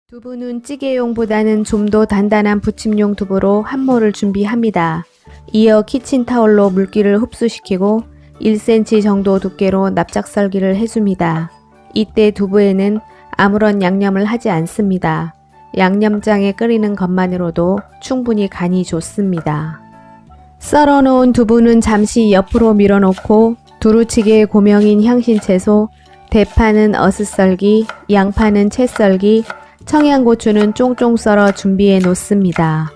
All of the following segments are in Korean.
두부는 찌개용보다는 좀 더 단단한 부침용 두부로 한모를 준비합니다. 이어 키친타올로 물기를 흡수시키고 1cm 정도 두께로 납작 썰기를 해줍니다. 이때 두부에는 아무런 양념을 하지 않습니다. 양념장에 끓이는 것만으로도 충분히 간이 좋습니다. 썰어놓은 두부는 잠시 옆으로 밀어놓고 두루치기의 고명인 향신채소, 대파는 어슷썰기, 양파는 채 썰기, 청양고추는 쫑쫑 썰어 준비해 놓습니다.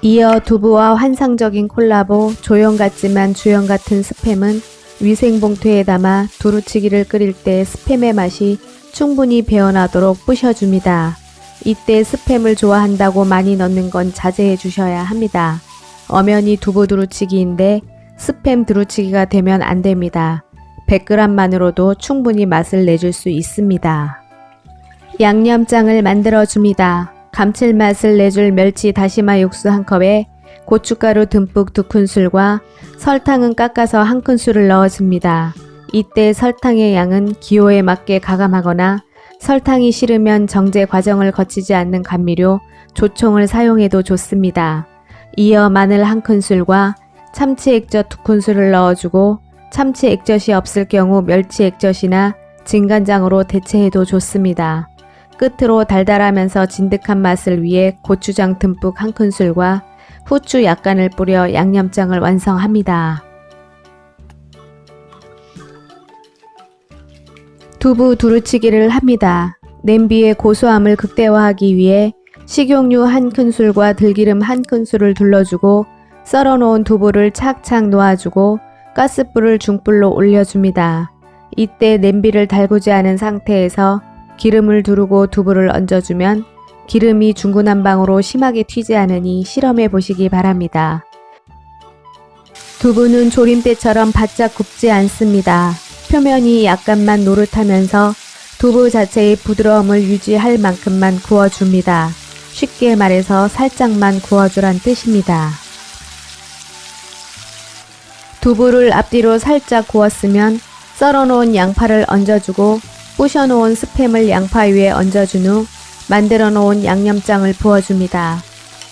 이어 두부와 환상적인 콜라보 조형 같지만 주형 같은 스팸은 위생봉투에 담아 두루치기를 끓일 때 스팸의 맛이 충분히 배어나도록 부셔줍니다. 이때 스팸을 좋아한다고 많이 넣는 건 자제해 주셔야 합니다. 엄연히 두부 두루치기인데 스팸 두루치기가 되면 안 됩니다. 100g만으로도 충분히 맛을 내줄 수 있습니다. 양념장을 만들어 줍니다. 감칠맛을 내줄 멸치 다시마 육수 1컵에 고춧가루 듬뿍 2큰술과 설탕은 깎아서 1큰술을 넣어줍니다. 이때 설탕의 양은 기호에 맞게 가감하거나 설탕이 싫으면 정제 과정을 거치지 않는 감미료 조청을 사용해도 좋습니다. 이어 마늘 1큰술과 참치 액젓 2큰술을 넣어주고 참치 액젓이 없을 경우 멸치 액젓이나 진간장으로 대체해도 좋습니다. 끝으로 달달하면서 진득한 맛을 위해 고추장 듬뿍 1큰술과 후추 약간을 뿌려 양념장을 완성합니다. 두부 두루치기를 합니다. 냄비의 고소함을 극대화하기 위해 식용유 1큰술과 들기름 1큰술을 둘러주고 썰어놓은 두부를 착착 놓아주고 가스불을 중불로 올려줍니다. 이때 냄비를 달구지 않은 상태에서 기름을 두르고 두부를 얹어주면 기름이 중구난방으로 심하게 튀지 않으니 실험해 보시기 바랍니다. 두부는 조림 때처럼 바짝 굽지 않습니다. 표면이 약간만 노릇하면서 두부 자체의 부드러움을 유지할 만큼만 구워줍니다. 쉽게 말해서 살짝만 구워주란 뜻입니다. 두부를 앞뒤로 살짝 구웠으면 썰어놓은 양파를 얹어주고 부셔놓은 스팸을 양파 위에 얹어준 후 만들어 놓은 양념장을 부어줍니다.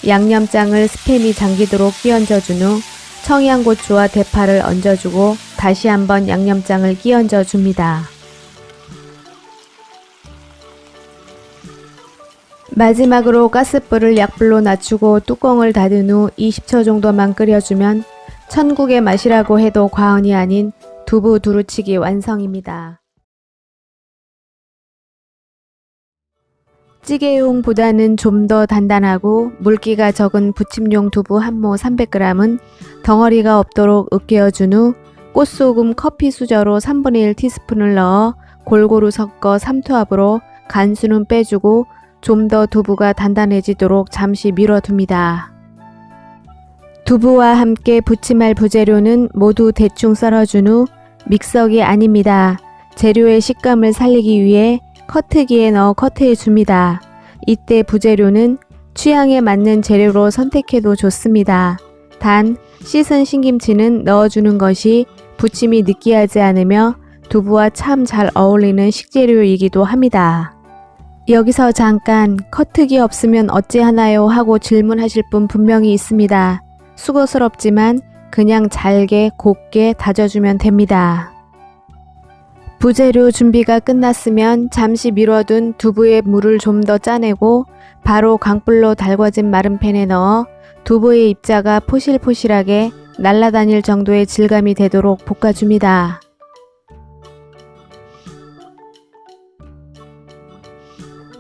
양념장을 스팸이 잠기도록 끼얹어준 후 청양고추와 대파를 얹어주고 다시 한번 양념장을 끼얹어 줍니다. 마지막으로 가스불을 약불로 낮추고 뚜껑을 닫은 후 20초 정도만 끓여주면 천국의 맛이라고 해도 과언이 아닌 두부 두루치기 완성입니다. 찌개용보다는 좀 더 단단하고 물기가 적은 부침용 두부 한모 300g은 덩어리가 없도록 으깨어준 후 꽃소금 커피 수저로 1/3 티스푼을 넣어 골고루 섞어 삼투압으로 간수는 빼주고 좀 더 두부가 단단해지도록 잠시 밀어둡니다. 두부와 함께 부침할 부재료는 모두 대충 썰어준 후 믹서기 아닙니다. 재료의 식감을 살리기 위해 커트기에 넣어 커트해 줍니다. 이때 부재료는 취향에 맞는 재료로 선택해도 좋습니다. 단 씻은 신김치는 넣어주는 것이 부침이 느끼하지 않으며 두부와 참 잘 어울리는 식재료이기도 합니다. 여기서 잠깐 커트기 없으면 어찌하나요 하고 질문하실 분 분명히 있습니다. 수고스럽지만 그냥 잘게 곱게 다져주면 됩니다. 부재료 준비가 끝났으면 잠시 밀어둔 두부의 물을 좀 더 짜내고 바로 강불로 달궈진 마른 팬에 넣어 두부의 입자가 포실포실하게 날아다닐 정도의 질감이 되도록 볶아줍니다.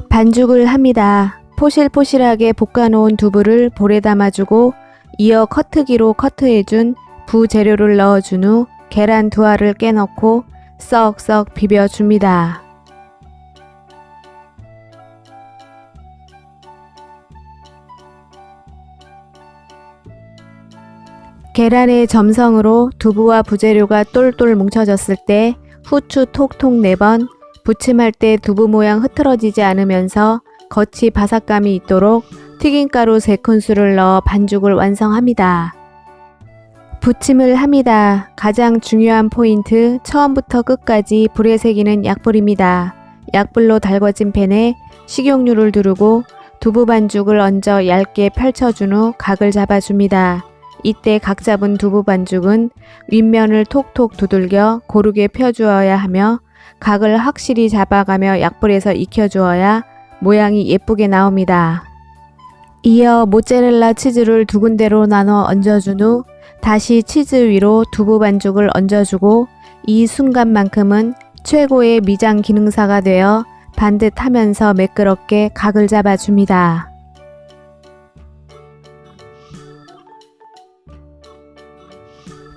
반죽을 합니다. 포실포실하게 볶아놓은 두부를 볼에 담아주고 이어 커트기로 커트해준 부재료를 넣어준 후 계란 2알을 깨넣고 썩썩 비벼줍니다. 계란의 점성으로 두부와 부재료가 똘똘 뭉쳐졌을 때 후추 톡톡 4번, 부침할 때 두부 모양 흐트러지지 않으면서 겉이 바삭감이 있도록 튀김가루 3큰술을 넣어 반죽을 완성합니다. 부침을 합니다. 가장 중요한 포인트, 처음부터 끝까지 불에 새기는 약불입니다. 약불로 달궈진 팬에 식용유를 두르고 두부 반죽을 얹어 얇게 펼쳐준 후 각을 잡아줍니다. 이때 각 잡은 두부 반죽은 윗면을 톡톡 두들겨 고르게 펴주어야 하며 각을 확실히 잡아가며 약불에서 익혀주어야 모양이 예쁘게 나옵니다. 이어 모짜렐라 치즈를 두 군데로 나눠 얹어준 후 다시 치즈 위로 두부 반죽을 얹어주고 이 순간만큼은 최고의 미장 기능사가 되어 반듯하면서 매끄럽게 각을 잡아줍니다.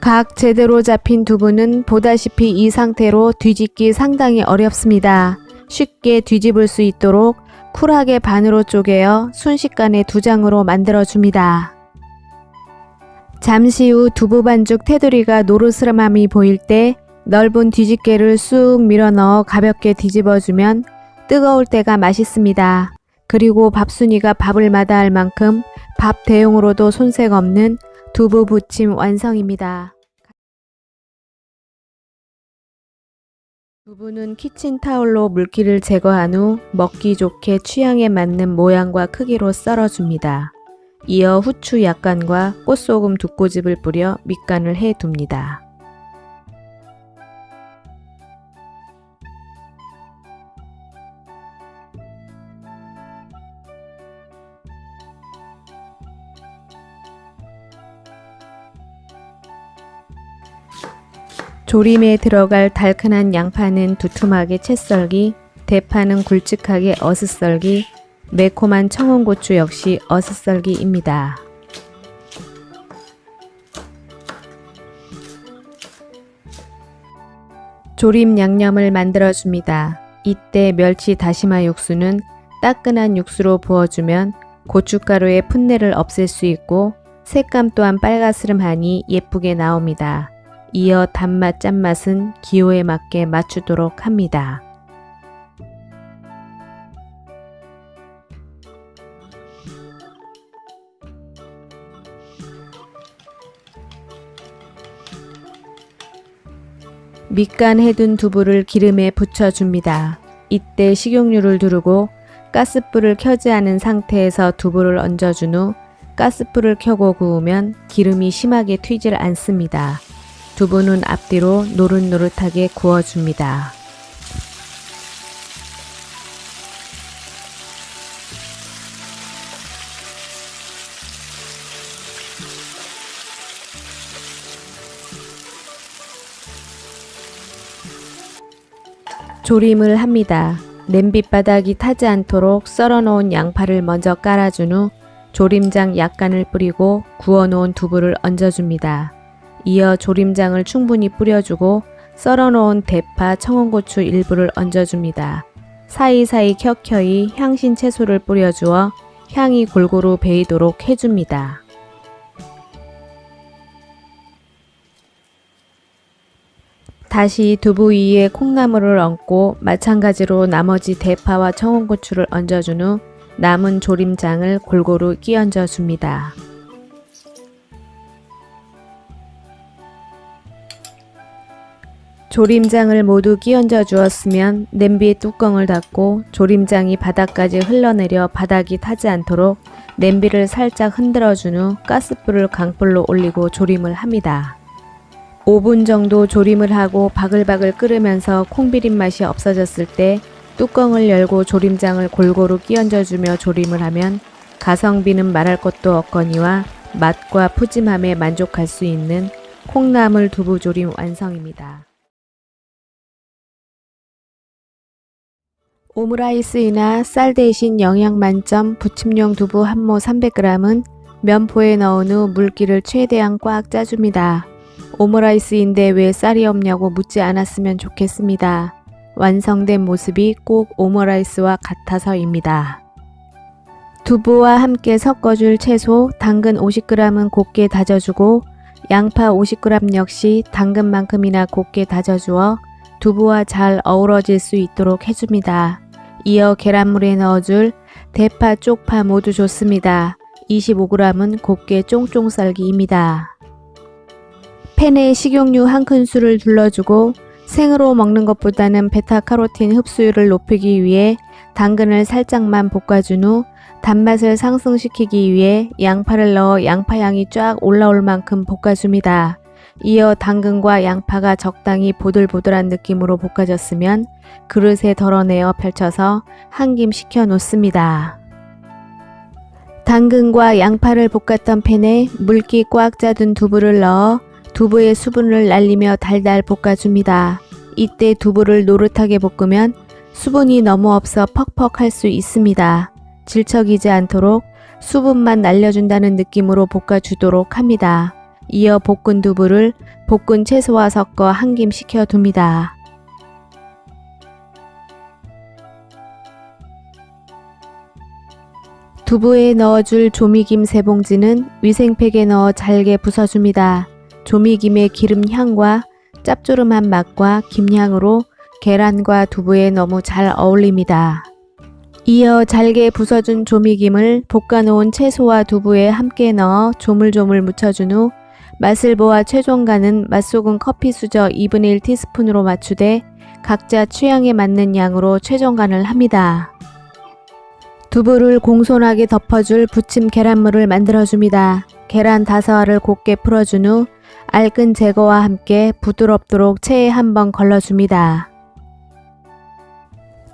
각 제대로 잡힌 두부는 보다시피 이 상태로 뒤집기 상당히 어렵습니다. 쉽게 뒤집을 수 있도록 쿨하게 반으로 쪼개어 순식간에 두 장으로 만들어줍니다. 잠시 후 두부 반죽 테두리가 노르스름함이 보일 때 넓은 뒤집개를 쑥 밀어 넣어 가볍게 뒤집어주면 뜨거울 때가 맛있습니다. 그리고 밥순이가 밥을 마다할 만큼 밥 대용으로도 손색 없는 두부 부침 완성입니다. 두부는 키친타올로 물기를 제거한 후 먹기 좋게 취향에 맞는 모양과 크기로 썰어줍니다. 이어 후추 약간과 꽃소금 두 꼬집을 뿌려 밑간을 해둡니다. 조림에 들어갈 달큰한 양파는 두툼하게 채 썰기, 대파는 굵직하게 어슷 썰기, 매콤한 청원고추 역시 어슷 썰기입니다. 조림 양념을 만들어줍니다. 이때 멸치 다시마 육수는 따끈한 육수로 부어주면 고춧가루의 풋내를 없앨 수 있고 색감 또한 빨가스름하니 예쁘게 나옵니다. 이어 단맛 짠맛은 기호에 맞게 맞추도록 합니다. 밑간 해둔 두부를 기름에 붙여줍니다. 이때 식용유를 두르고 가스불을 켜지 않은 상태에서 두부를 얹어준 후 가스불을 켜고 구우면 기름이 심하게 튀질 않습니다. 두부는 앞뒤로 노릇노릇하게 구워줍니다. 조림을 합니다. 냄비바닥이 타지 않도록 썰어놓은 양파를 먼저 깔아준 후 조림장 약간을 뿌리고 구워놓은 두부를 얹어줍니다. 이어 조림장을 충분히 뿌려주고 썰어놓은 대파, 청원고추 일부를 얹어줍니다. 사이사이 켜켜이 향신 채소를 뿌려주어 향이 골고루 배이도록 해줍니다. 다시 두부 위에 콩나물을 얹고 마찬가지로 나머지 대파와 청원고추를 얹어준 후 남은 조림장을 골고루 끼얹어 줍니다. 조림장을 모두 끼얹어 주었으면 냄비의 뚜껑을 닫고 조림장이 바닥까지 흘러내려 바닥이 타지 않도록 냄비를 살짝 흔들어 준 후 가스불을 강불로 올리고 조림을 합니다. 5분 정도 조림을 하고 바글바글 끓으면서 콩비린 맛이 없어졌을 때 뚜껑을 열고 조림장을 골고루 끼얹어 주며 조림을 하면 가성비는 말할 것도 없거니와 맛과 푸짐함에 만족할 수 있는 콩나물 두부조림 완성입니다. 오므라이스이나 쌀 대신 영양 만점 부침용 두부 한 모 300g은 면포에 넣은 후 물기를 최대한 꽉 짜줍니다. 오므라이스인데 왜 쌀이 없냐고 묻지 않았으면 좋겠습니다. 완성된 모습이 꼭 오므라이스와 같아서입니다. 두부와 함께 섞어줄 채소 당근 50g은 곱게 다져주고 양파 50g 역시 당근만큼이나 곱게 다져주어 두부와 잘 어우러질 수 있도록 해줍니다. 이어 계란물에 넣어줄 대파, 쪽파 모두 좋습니다. 25g은 곱게 쫑쫑 썰기입니다. 팬에 식용유 1큰술을 둘러주고 생으로 먹는 것보다는 베타카로틴 흡수율을 높이기 위해 당근을 살짝만 볶아준 후 단맛을 상승시키기 위해 양파를 넣어 양파향이 쫙 올라올 만큼 볶아줍니다. 이어 당근과 양파가 적당히 보들보들한 느낌으로 볶아졌으면 그릇에 덜어내어 펼쳐서 한 김 식혀 놓습니다. 당근과 양파를 볶았던 팬에 물기 꽉 짜둔 두부를 넣어 두부의 수분을 날리며 달달 볶아줍니다. 이때 두부를 노릇하게 볶으면 수분이 너무 없어 퍽퍽할 수 있습니다. 질척이지 않도록 수분만 날려준다는 느낌으로 볶아주도록 합니다. 이어 볶은 두부를 볶은 채소와 섞어 한 김 식혀둡니다. 두부에 넣어줄 조미김 3봉지는 위생팩에 넣어 잘게 부숴줍니다. 조미김의 기름 향과 짭조름한 맛과 김향으로 계란과 두부에 너무 잘 어울립니다. 이어 잘게 부숴준 조미김을 볶아놓은 채소와 두부에 함께 넣어 조물조물 묻혀준 후 맛을 보아 최종간은 맛소금 커피 수저 2분의 1티스푼으로 맞추되 각자 취향에 맞는 양으로 최종간을 합니다. 두부를 공손하게 덮어줄 부침 계란물을 만들어줍니다. 계란 5알을 곱게 풀어준 후 알끈 제거와 함께 부드럽도록 체에 한번 걸러줍니다.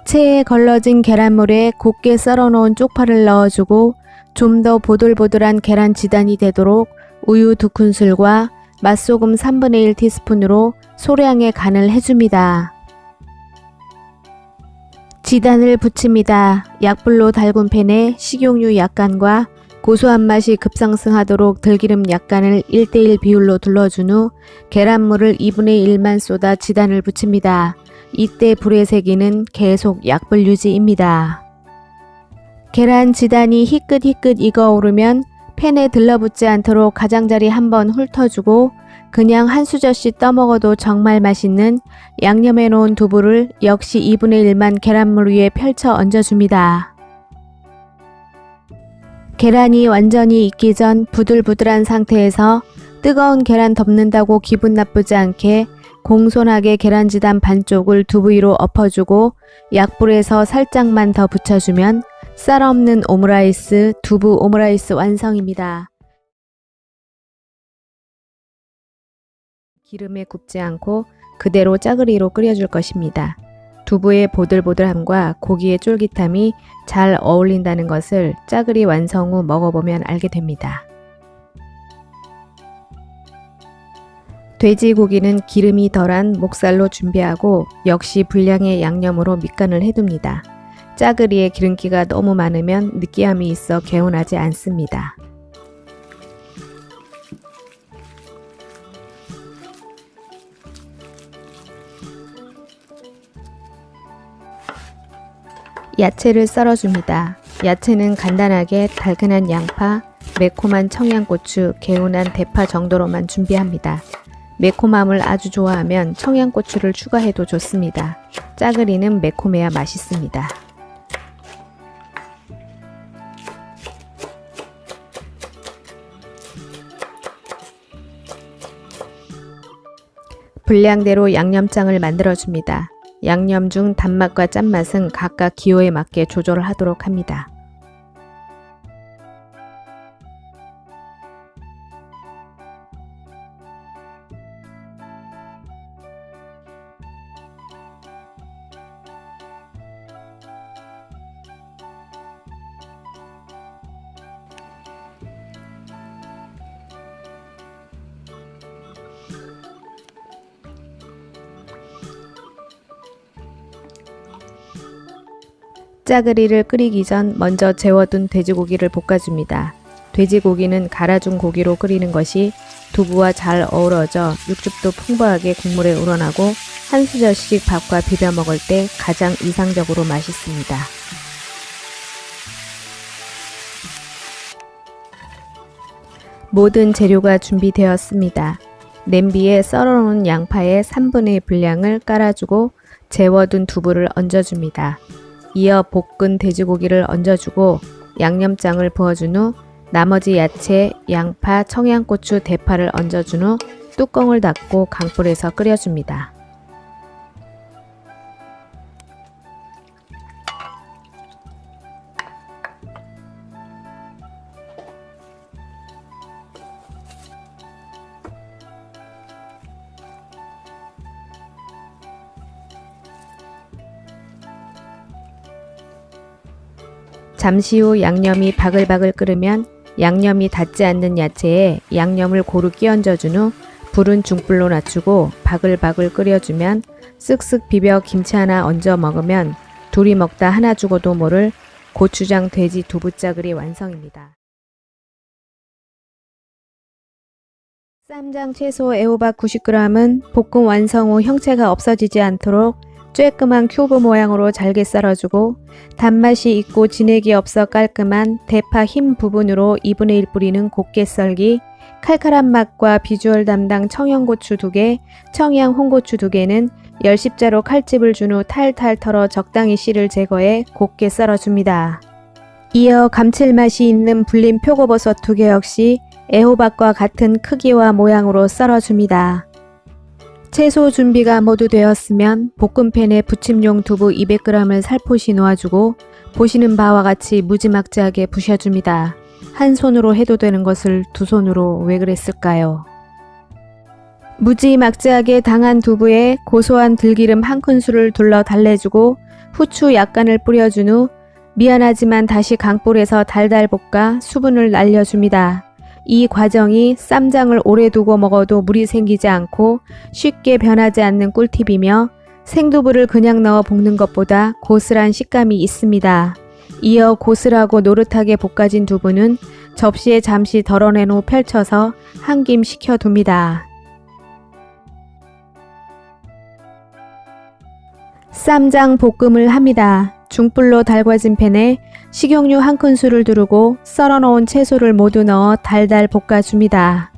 체에 걸러진 계란물에 곱게 썰어놓은 쪽파를 넣어주고 좀 더 보들보들한 계란 지단이 되도록 우유 2큰술과 맛소금 3분의 1티스푼으로 소량의 간을 해줍니다. 지단을 붙입니다. 약불로 달군 팬에 식용유 약간과 고소한 맛이 급상승하도록 들기름 약간을 1:1 비율로 둘러준 후 계란물을 2분의 1만 쏟아 지단을 붙입니다. 이때 불의 세기는 계속 약불 유지입니다. 계란 지단이 희끗희끗 익어오르면 팬에 들러붙지 않도록 가장자리 한번 훑어주고 그냥 한 수저씩 떠먹어도 정말 맛있는 양념해 놓은 두부를 역시 2분의 1만 계란물 위에 펼쳐 얹어줍니다. 계란이 완전히 익기 전 부들부들한 상태에서 뜨거운 계란 덮는다고 기분 나쁘지 않게 공손하게 계란지단 반쪽을 두부 위로 엎어주고 약불에서 살짝만 더 붙여주면 쌀 없는 오므라이스, 두부 오므라이스 완성입니다. 기름에 굽지 않고 그대로 짜그리로 끓여줄 것입니다. 두부의 보들보들함과 고기의 쫄깃함이 잘 어울린다는 것을 짜그리 완성 후 먹어보면 알게 됩니다. 돼지고기는 기름이 덜한 목살로 준비하고 역시 분량의 양념으로 밑간을 해둡니다. 짜그리에 기름기가 너무 많으면 느끼함이 있어 개운하지 않습니다. 야채를 썰어줍니다. 야채는 간단하게 달큰한 양파, 매콤한 청양고추, 개운한 대파 정도로만 준비합니다. 매콤함을 아주 좋아하면 청양고추를 추가해도 좋습니다. 짜그리는 매콤해야 맛있습니다. 분량대로 양념장을 만들어줍니다. 양념 중 단맛과 짠맛은 각각 기호에 맞게 조절을 하도록 합니다. 짜그리를 끓이기 전 먼저 재워둔 돼지고기를 볶아줍니다. 돼지고기는 갈아준 고기로 끓이는 것이 두부와 잘 어우러져 육즙도 풍부하게 국물에 우러나고 한 수저씩 밥과 비벼 먹을 때 가장 이상적으로 맛있습니다. 모든 재료가 준비되었습니다. 냄비에 썰어놓은 양파의 3분의 1 분량을 깔아주고 재워둔 두부를 얹어줍니다. 이어 볶은 돼지고기를 얹어주고 양념장을 부어준 후 나머지 야채, 양파, 청양고추, 대파를 얹어준 후 뚜껑을 닫고 강불에서 끓여줍니다. 잠시 후 양념이 바글바글 끓으면 양념이 닿지 않는 야채에 양념을 고루 끼얹어준 후 불은 중불로 낮추고 바글바글 끓여주면 쓱쓱 비벼 김치 하나 얹어 먹으면 둘이 먹다 하나 죽어도 모를 고추장 돼지 두부짜글이 완성입니다. 쌈장 채소 애호박 90g은 볶음 완성 후 형체가 없어지지 않도록 쬐끔한 큐브 모양으로 잘게 썰어주고 단맛이 있고 진액이 없어 깔끔한 대파 흰 부분으로 2분의 1 뿌리는 곱게 썰기, 칼칼한 맛과 비주얼 담당 청양고추 2개, 청양 홍고추 2개는 열십자로 칼집을 준 후 탈탈 털어 적당히 씨를 제거해 곱게 썰어줍니다. 이어 감칠맛이 있는 불린 표고버섯 2개 역시 애호박과 같은 크기와 모양으로 썰어줍니다. 채소 준비가 모두 되었으면 볶음팬에 부침용 두부 200g을 살포시 놓아주고 보시는 바와 같이 무지막지하게 부셔줍니다. 한 손으로 해도 되는 것을 두 손으로 왜 그랬을까요? 무지막지하게 당한 두부에 고소한 들기름 한 큰술을 둘러 달래주고 후추 약간을 뿌려준 후 미안하지만 다시 강불에서 달달 볶아 수분을 날려줍니다. 이 과정이 쌈장을 오래 두고 먹어도 물이 생기지 않고 쉽게 변하지 않는 꿀팁이며 생두부를 그냥 넣어 볶는 것보다 고슬한 식감이 있습니다. 이어 고슬하고 노릇하게 볶아진 두부는 접시에 잠시 덜어낸 후 펼쳐서 한 김 식혀둡니다. 쌈장 볶음을 합니다. 중불로 달궈진 팬에 식용유 한 큰술을 두르고 썰어놓은 채소를 모두 넣어 달달 볶아줍니다.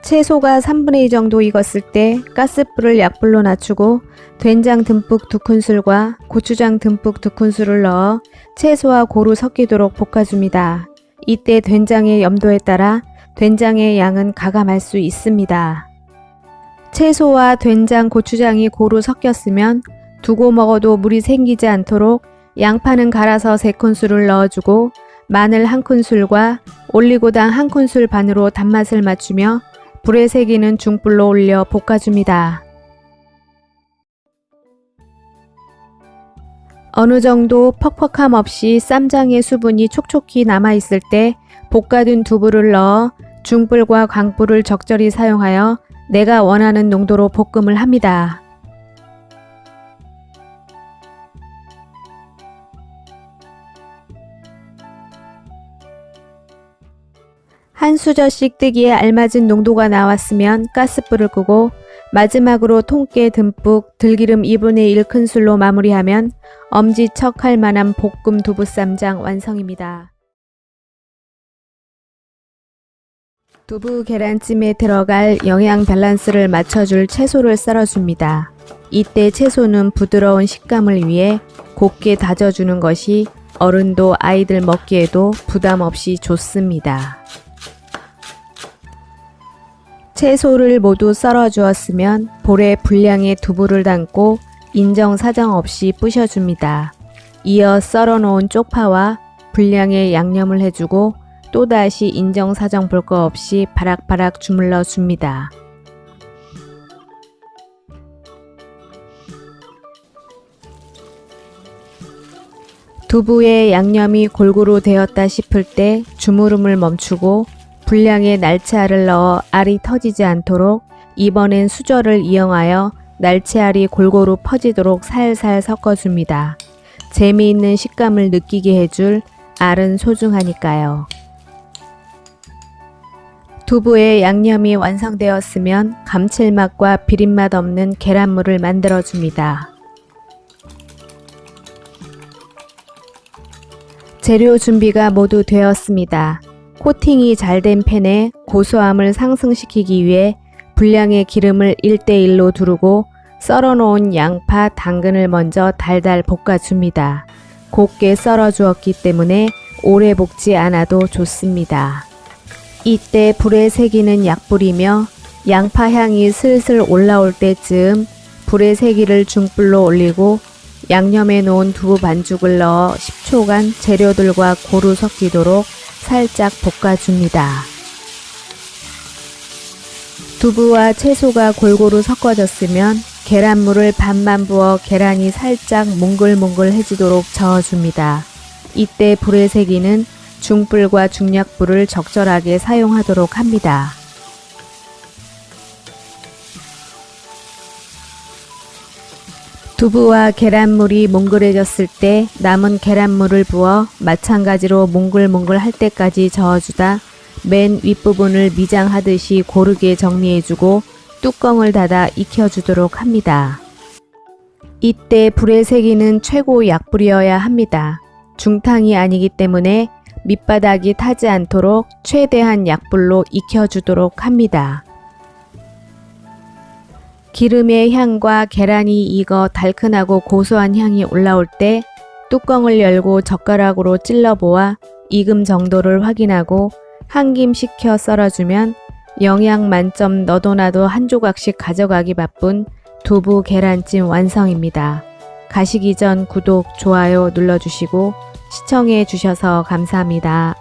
채소가 3분의 2 정도 익었을 때 가스불을 약불로 낮추고 된장 듬뿍 2큰술과 고추장 듬뿍 2큰술을 넣어 채소와 고루 섞이도록 볶아줍니다. 이때 된장의 염도에 따라 된장의 양은 가감할 수 있습니다. 채소와 된장, 고추장이 고루 섞였으면 두고 먹어도 물이 생기지 않도록 양파는 갈아서 3큰술을 넣어주고 마늘 1큰술과 올리고당 1큰술 반으로 단맛을 맞추며 불에 새기는 중불로 올려 볶아줍니다. 어느 정도 퍽퍽함 없이 쌈장의 수분이 촉촉히 남아있을 때 볶아둔 두부를 넣어 중불과 강불을 적절히 사용하여 내가 원하는 농도로 볶음을 합니다. 한 수저씩 뜨기에 알맞은 농도가 나왔으면 가스불을 끄고 마지막으로 통깨 듬뿍 들기름 2분의 1 큰술로 마무리하면 엄지척할 만한 볶음 두부쌈장 완성입니다. 두부 계란찜에 들어갈 영양 밸런스를 맞춰줄 채소를 썰어줍니다. 이때 채소는 부드러운 식감을 위해 곱게 다져주는 것이 어른도 아이들 먹기에도 부담 없이 좋습니다. 채소를 모두 썰어 주었으면 볼에 분량의 두부를 담고 인정사정 없이 부셔줍니다. 이어 썰어 놓은 쪽파와 분량의 양념을 해주고 또다시 인정사정 볼 거 없이 바락바락 주물러 줍니다. 두부의 양념이 골고루 되었다 싶을 때 주무름을 멈추고 분량의 날치알을 넣어 알이 터지지 않도록 이번엔 수저를 이용하여 날치알이 골고루 퍼지도록 살살 섞어줍니다. 재미있는 식감을 느끼게 해줄 알은 소중하니까요. 두부의 양념이 완성되었으면 감칠맛과 비린맛 없는 계란물을 만들어줍니다. 재료 준비가 모두 되었습니다. 코팅이 잘 된 팬에 고소함을 상승시키기 위해 분량의 기름을 1:1로 두르고 썰어놓은 양파, 당근을 먼저 달달 볶아줍니다. 곱게 썰어 주었기 때문에 오래 볶지 않아도 좋습니다. 이때 불에 새기는 약불이며 양파 향이 슬슬 올라올 때쯤 불의 세기를 중불로 올리고 양념해 놓은 두부 반죽을 넣어 10초간 재료들과 고루 섞이도록 살짝 볶아줍니다. 두부와 채소가 골고루 섞어졌으면 계란물을 반만 부어 계란이 살짝 몽글몽글해지도록 저어줍니다. 이때 불의 세기는 중불과 중약불을 적절하게 사용하도록 합니다. 두부와 계란물이 몽글해졌을 때 남은 계란물을 부어 마찬가지로 몽글몽글 할 때까지 저어주다 맨 윗부분을 미장하듯이 고르게 정리해주고 뚜껑을 닫아 익혀주도록 합니다. 이때 불의 세기는 최고 약불이어야 합니다. 중탕이 아니기 때문에 밑바닥이 타지 않도록 최대한 약불로 익혀주도록 합니다. 기름의 향과 계란이 익어 달큰하고 고소한 향이 올라올 때 뚜껑을 열고 젓가락으로 찔러보아 익음 정도를 확인하고 한 김 식혀 썰어주면 영양 만점 너도 나도 한 조각씩 가져가기 바쁜 두부 계란찜 완성입니다. 가시기 전 구독, 좋아요 눌러주시고 시청해 주셔서 감사합니다.